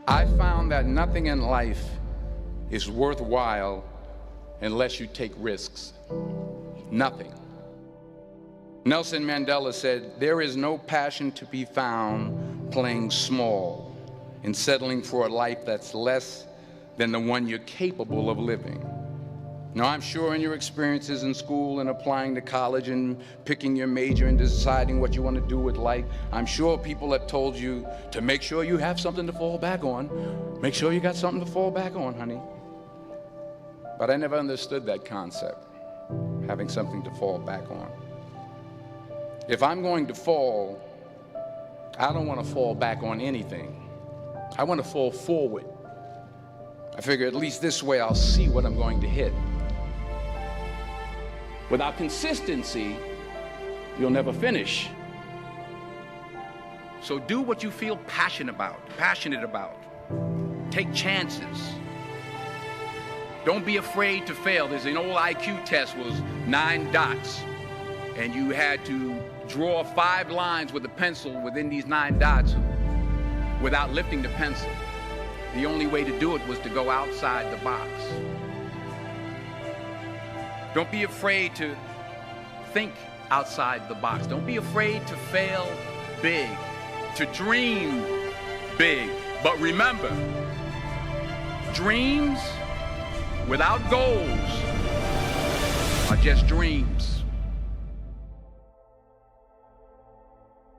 I found that nothing in life is worthwhile unless you take risks. Nothing. Nelson Mandela said, "There is no passion to be found playing small and settling for a life that's less than the one you're capable of living." Now, I'm sure in your experiences in school and applying to college and picking your major and deciding what you want to do with life, I'm sure people have told you to make sure you have something to fall back on. Make sure you got something to fall back on, honey. But I never understood that concept, having something to fall back on. If I'm going to fall, I don't want to fall back on anything. I want to fall forward. I figure at least this way I'll see what I'm going to hit. Without consistency, you'll never finish. So do what you feel passionate about. Take chances. Don't be afraid to fail. There's an old IQ test, was 9 dots, and you had to draw 5 lines with a pencil within these 9 dots without lifting the pencil. The only way to do it was to go outside the box. Don't be afraid to think outside the box. Don't be afraid to fail big, to dream big. But remember, dreams without goals are just dreams.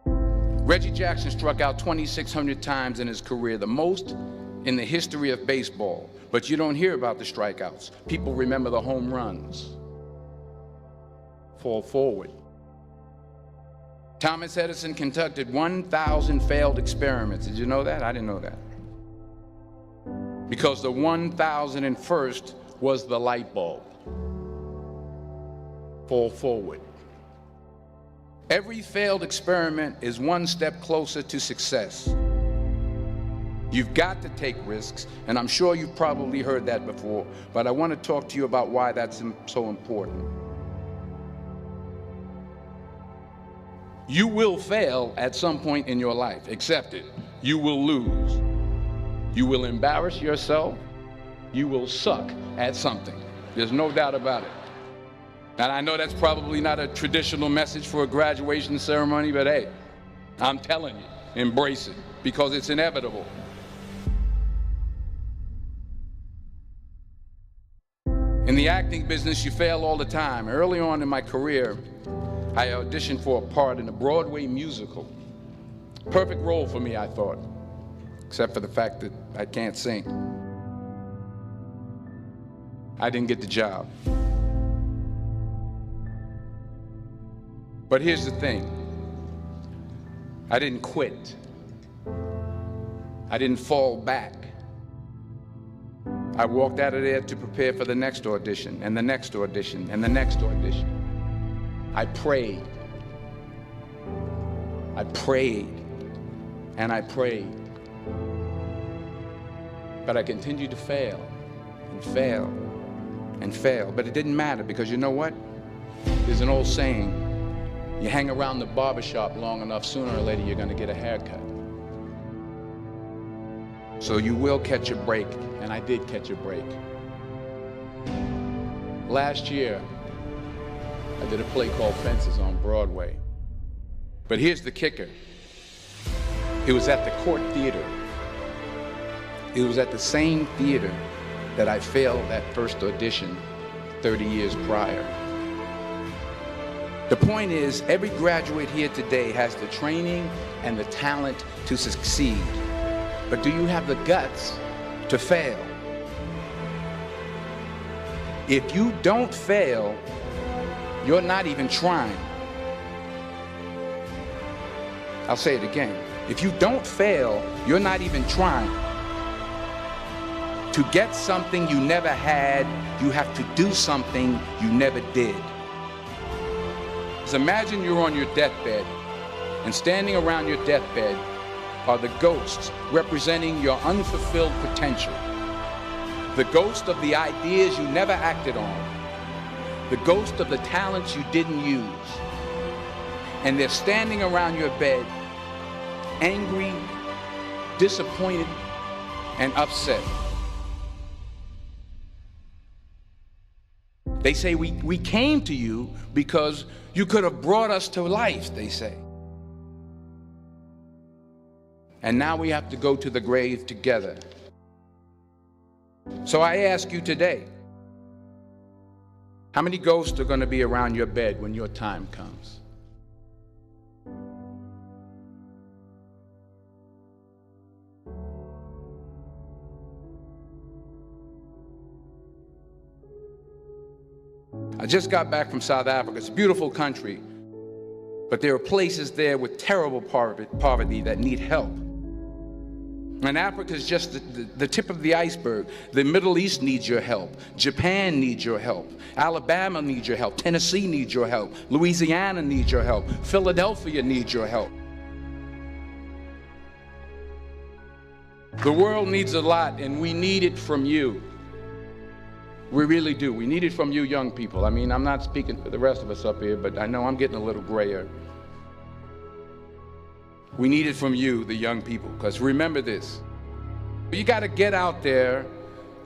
Reggie Jackson struck out 2,600 times in his career, the most in the history of baseball. But you don't hear about the strikeouts. People remember the home runs. Fall forward. Thomas Edison conducted 1,000 failed experiments. Did you know that? I didn't know that. Because the 1,001st was the light bulb. Fall forward. Every failed experiment is one step closer to success. You've got to take risks, and I'm sure you've probably heard that before, but I want to talk to you about why that's so important. You will fail at some point in your life. Accept it. You will lose. You will embarrass yourself. You will suck at something. There's no doubt about it. And I know that's probably not a traditional message for a graduation ceremony, but hey, I'm telling you, embrace it, because it's inevitable. In the acting business, you fail all the time. Early on in my career, I auditioned for a part in a Broadway musical. Perfect role for me, I thought, except for the fact that I can't sing. I didn't get the job. But here's the thing. I didn't quit. I didn't fall back. I walked out of there to prepare for the next audition, and the next audition, and the next audition. I prayed. I prayed, and I prayed. But I continued to fail, and fail, and fail. But it didn't matter, because you know what? There's an old saying, you hang around the barbershop long enough, sooner or later you're gonna get a haircut. So you will catch a break, and I did catch a break. Last year, I did a play called Fences on Broadway. But here's the kicker. It was at the Court Theater. It was at the same theater that I failed that first audition 30 years prior. The point is, every graduate here today has the training and the talent to succeed. But do you have the guts to fail? If you don't fail, you're not even trying. I'll say it again. If you don't fail, you're not even trying. To get something you never had, you have to do something you never did. So imagine you're on your deathbed, and standing around your deathbed are the ghosts representing your unfulfilled potential. The ghost of the ideas you never acted on. The ghost of the talents you didn't use. And they're standing around your bed, angry, disappointed, and upset. They say we came to you because you could have brought us to life, they say. And now we have to go to the grave together. So I ask you today, how many ghosts are going to be around your bed when your time comes? I just got back from South Africa. It's a beautiful country, but there are places there with terrible poverty that need help. And Africa is just the tip of the iceberg. The Middle East needs your help. Japan needs your help. Alabama needs your help. Tennessee needs your help. Louisiana needs your help. Philadelphia needs your help. The world needs a lot, and we need it from you. We really do. We need it from you young people. I mean, I'm not speaking for the rest of us up here, but I know I'm getting a little grayer. We need it from you, the young people, because remember this. You got to get out there.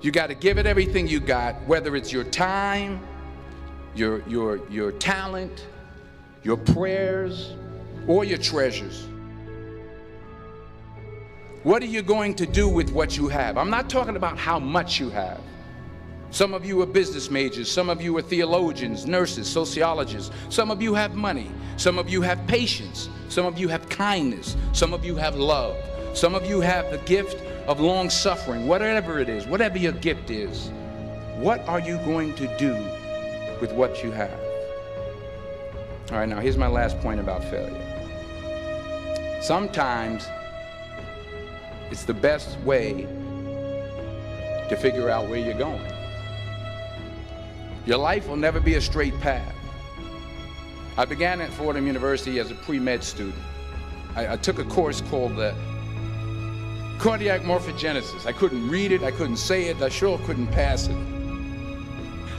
You got to give it everything you got, whether it's your time, your talent, your prayers, or your treasures. What are you going to do with what you have? I'm not talking about how much you have. Some of you are business majors, some of you are theologians, nurses, sociologists. Some of you have money, some of you have patience, some of you have kindness, some of you have love, some of you have the gift of long suffering. Whatever it is, whatever your gift is, what are you going to do with what you have? All right, now here's my last point about failure. Sometimes it's the best way to figure out where you're going. Your life will never be a straight path. I began at Fordham University as a pre-med student. I took a course called cardiac morphogenesis. I couldn't read it, I couldn't say it, I sure couldn't pass it.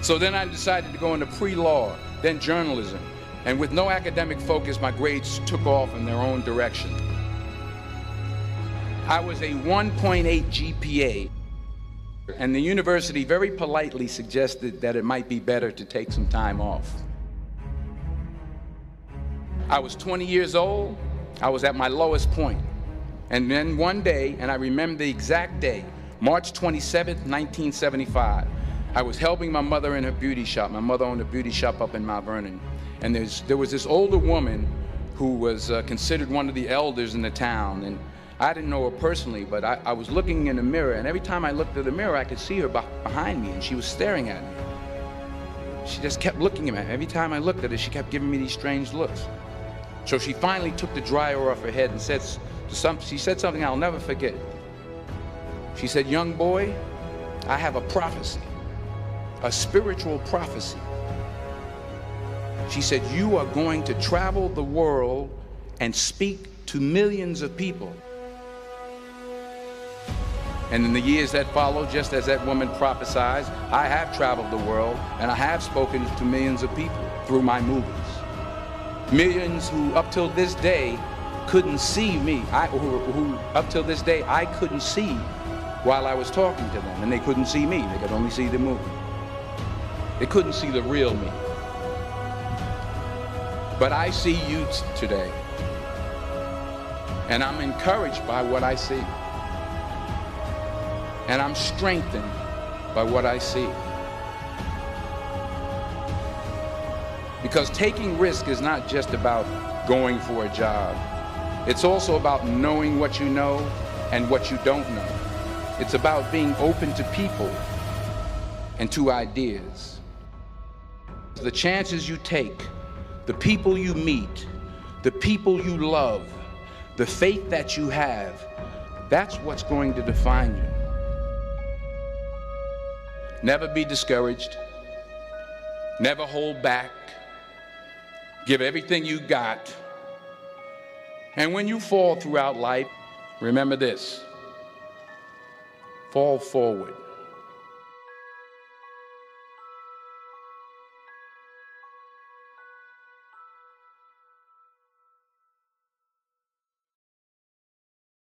So then I decided to go into pre-law, then journalism. And with no academic focus, my grades took off in their own direction. I was a 1.8 GPA. And the university very politely suggested that it might be better to take some time off. I was 20 years old. I was at my lowest point. And then one day, and I remember the exact day, March 27th, 1975, I was helping my mother in her beauty shop. My mother owned a beauty shop up in Mount Vernon. And there was this older woman who was considered one of the elders in the town. And I didn't know her personally, but I was looking in the mirror, and every time I looked at the mirror, I could see her behind me, and she was staring at me. She just kept looking at me. Every time I looked at her, she kept giving me these strange looks. So she finally took the dryer off her head and she said something I'll never forget. She said, "Young boy, I have a prophecy, a spiritual prophecy." She said, "You are going to travel the world and speak to millions of people." And in the years that followed, just as that woman prophesied, I have traveled the world and I have spoken to millions of people through my movies. Millions who up till this day couldn't see me, who up till this day I couldn't see while I was talking to them, and they couldn't see me, they could only see the movie. They couldn't see the real me. But I see you today, and I'm encouraged by what I see. And I'm strengthened by what I see. Because taking risk is not just about going for a job. It's also about knowing what you know and what you don't know. It's about being open to people and to ideas. The chances you take, the people you meet, the people you love, the faith that you have, that's what's going to define you. Never be discouraged. Never hold back. Give everything you got. And when you fall throughout life, remember this: fall forward.